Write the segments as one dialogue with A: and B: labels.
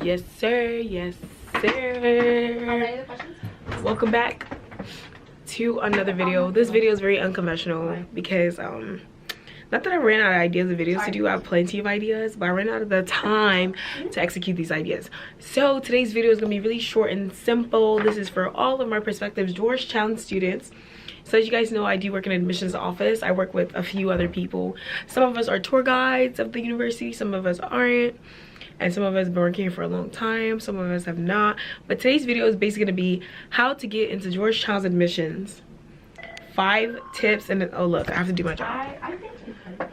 A: Yes, sir. Yes, sir.
B: Are there any other questions?
A: Welcome back to another video. This video is very unconventional because not that I ran out of ideas of videos to do. I have plenty of ideas, but I ran out of the time to execute these ideas. So today's video is gonna be really short and simple. This is for all of my prospective Georgetown students. So as you guys know, I do work in an admissions office. I work with a few other people. Some of us are tour guides of the university, some of us aren't, and some of us have been working here for a long time, some of us have not. But today's video is basically gonna be how to get into Georgetown's admissions. 5 tips, and then, oh look, I have to do my job.
B: I think you could.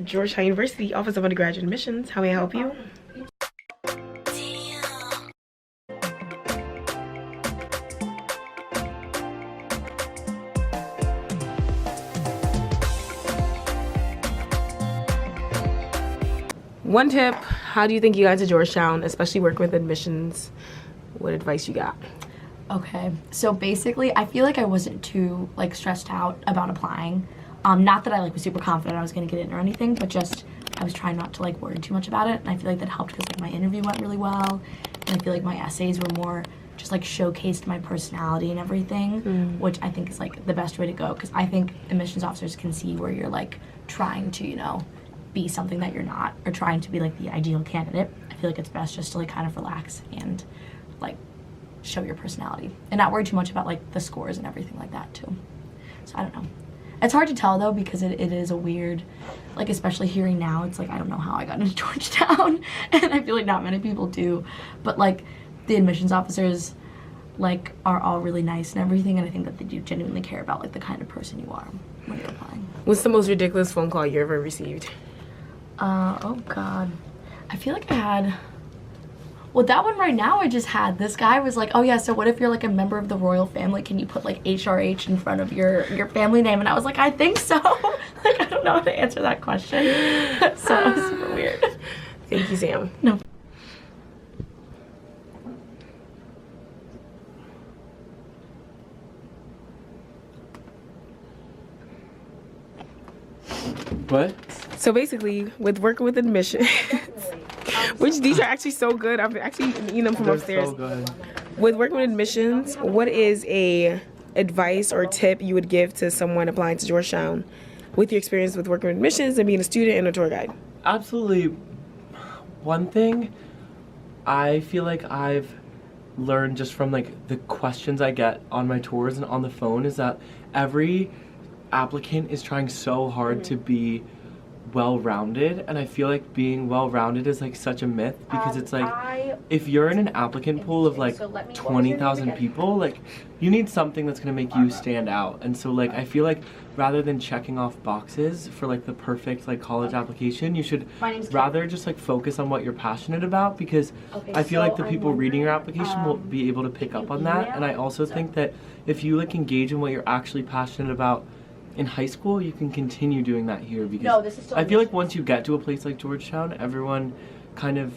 A: Georgetown University, Office of Undergraduate Admissions. How may I help you? One tip, how do you think you got into Georgetown, especially working with admissions? What advice you got?
B: Okay, so basically I feel like I wasn't too like stressed out about applying. Not that I like was super confident I was gonna get in or anything, but just I was trying not to like worry too much about it, and I feel like that helped because like my interview went really well, and I feel like my essays were more just like showcased my personality and everything, which I think is like the best way to go, because I think admissions officers can see where you're like trying to, you know, be something that you're not, or trying to be like the ideal candidate. I feel like it's best just to like kind of relax and like show your personality and not worry too much about like the scores and everything like that too. So I don't know. It's hard to tell though, because it is a weird, like especially hearing now, it's like I don't know how I got into Georgetown, and I feel like not many people do, but like the admissions officers like are all really nice and everything, and I think that they do genuinely care about like the kind of person you are when you're applying.
A: What's the most ridiculous phone call you ever received?
B: Oh god, I feel like I had, well, that one right now I just had. This guy was like, oh yeah, so what if you're like a member of the royal family? Can you put like HRH in front of your family name? And I was like, I think so. Like, I don't know how to answer that question. So it was super weird.
A: Thank you, Sam.
B: No.
C: What?
A: So basically, with working with admissions, which these are actually so good. I've actually eaten them from upstairs.
C: So good.
A: With working with admissions, what is a advice or tip you would give to someone applying to Georgetown with your experience with working with admissions and being a student and a tour guide?
C: Absolutely. One thing I feel like I've learned just from like the questions I get on my tours and on the phone is that every applicant is trying so hard to be well-rounded, and I feel like being well-rounded is like such a myth, because it's like if you're in an applicant pool of like 20,000 people, like you need something that's gonna make you stand out. And so like I feel like rather than checking off boxes for like the perfect like college application, you should rather just like focus on what you're passionate about, because I feel like the people reading your application will be able to pick up on that. And I also think that if you like engage in what you're actually passionate about in high school, you can continue doing that here, because I feel like once you get to a place like Georgetown, everyone kind of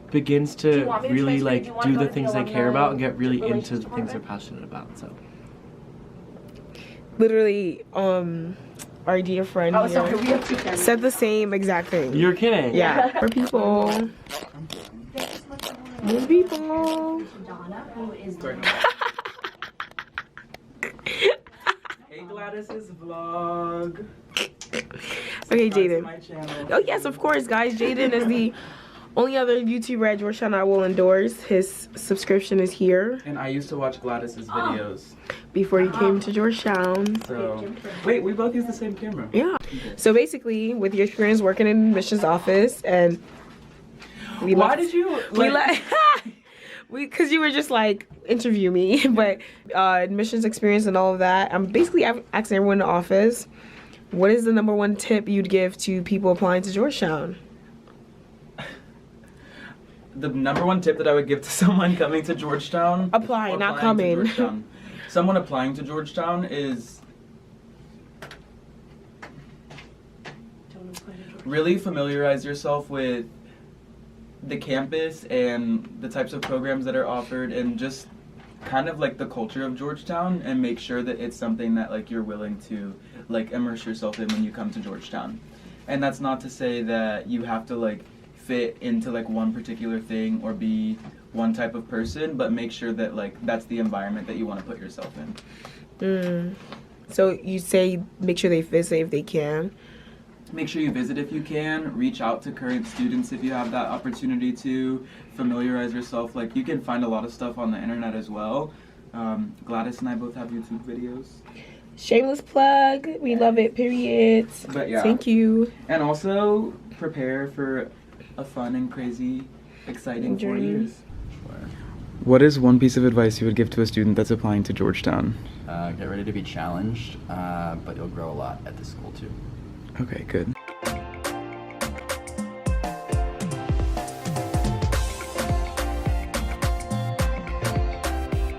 C: begins to really like do the things they care about and get really into the things they're passionate about. So
A: Literally, our dear friend here said the same exact thing.
C: you're kidding.
A: Yeah. More people. More people.
C: Hey Gladys's vlog.
A: Okay, Jaden.
C: My channel.
A: Oh yes, of course, guys. Jaden is the only other YouTuber at Georgetown I will endorse. His subscription is here.
C: And I used to watch Gladys's videos.
A: Before he came to Georgetown.
C: So wait, we both use the same camera.
A: Yeah. So basically, with your experience working in an admissions office, and because you were just like, interview me, but admissions experience and all of that, I'm basically asking everyone in the office, what is the #1 tip you'd give to people applying to Georgetown?
D: The #1 tip that I would give to someone coming to Georgetown,
A: Applying, not coming.
D: Someone applying to Georgetown is really familiarize yourself with the campus and the types of programs that are offered, and just kind of like the culture of Georgetown, and make sure that it's something that like you're willing to like immerse yourself in when you come to Georgetown. And that's not to say that you have to like fit into like one particular thing or be one type of person, but make sure that like that's the environment that you want to put yourself in.
A: So you say make sure they visit if they can.
D: Make sure you visit if you can. Reach out to current students if you have that opportunity to. Familiarize yourself. Like, you can find a lot of stuff on the internet as well. Gladys and I both have YouTube videos.
A: Shameless plug. We love it, period.
D: But yeah.
A: Thank you.
D: And also prepare for a fun and crazy, exciting 4 years.
E: What is one piece of advice you would give to a student that's applying to Georgetown?
F: Get ready to be challenged, but you'll grow a lot at this school too.
E: Okay, good.